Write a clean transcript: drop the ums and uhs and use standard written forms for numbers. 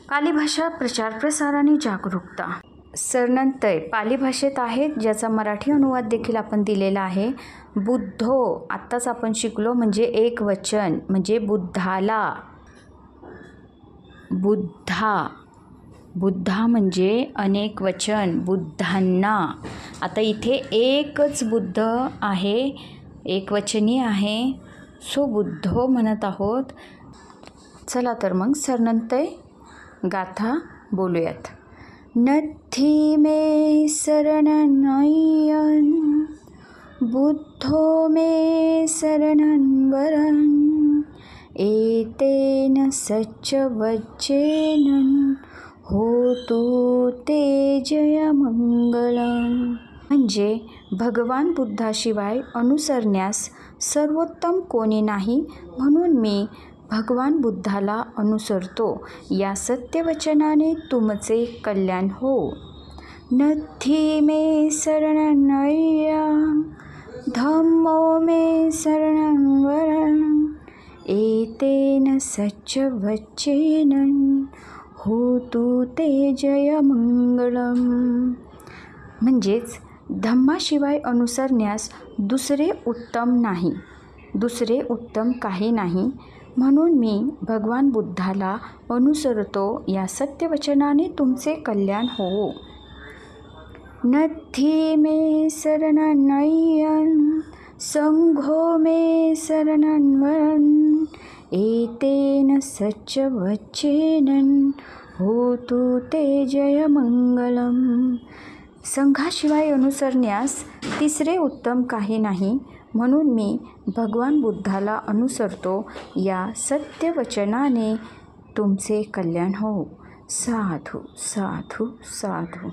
पाली भाषा प्रचार प्रसार आणि जागरूकता. सरनंतय पाली भाषेत आहेत, ज्याचा मराठी अनुवाद देखील आपण दिलेला आहे. बुद्धो आत्ताच आपण शिकलो, म्हणजे एक वचन, म्हणजे बुद्धाला. बुद्धा म्हणजे अनेक वचन, बुद्धांना. आता इथे एकच बुद्ध आहे, एकवचनी आहे, सो बुद्धो म्हणत आहोत. चला तर मग सरनंतय गाथा बोलूयात. नथी मे शरणन बुद्धो मे शरणन वरन एतेन सच्च वच्चेन होतु ते जय मंगलम. म्हणजे भगवान बुद्धाशिवाय अनुसरण्यास सर्वोत्तम कोणी नाही, म्हणून मी भगवान बुद्धाला अनुसरतो. या सत्यवचनाने तुमचे कल्याण हो. नथी मे शरणं धम्मो मे शरणं वरं एतेन सच्च वच्चेन होतु ते जय मंगलम. म्हणजेच धम्माशिवाय अनुसरण्यास दुसरे उत्तम नाही, दुसरे उत्तम काही नाही, म्हणून मी भगवान बुद्धाला अनुसरतो. या सत्यवचनाने तुमचे कल्याण हो. नथी मे शरणं संघो मे शरणं वरं एतेन सच्च वच्चेन होतु ते जय मंगलम. संघाशिवाय अनुसरण्यास तिसरे उत्तम काही नाही, म्हणून मी भगवान बुद्धाला अनुसरतो. या सत्यवचनाने तुमचे कल्याण हो. साधू साधू साधू.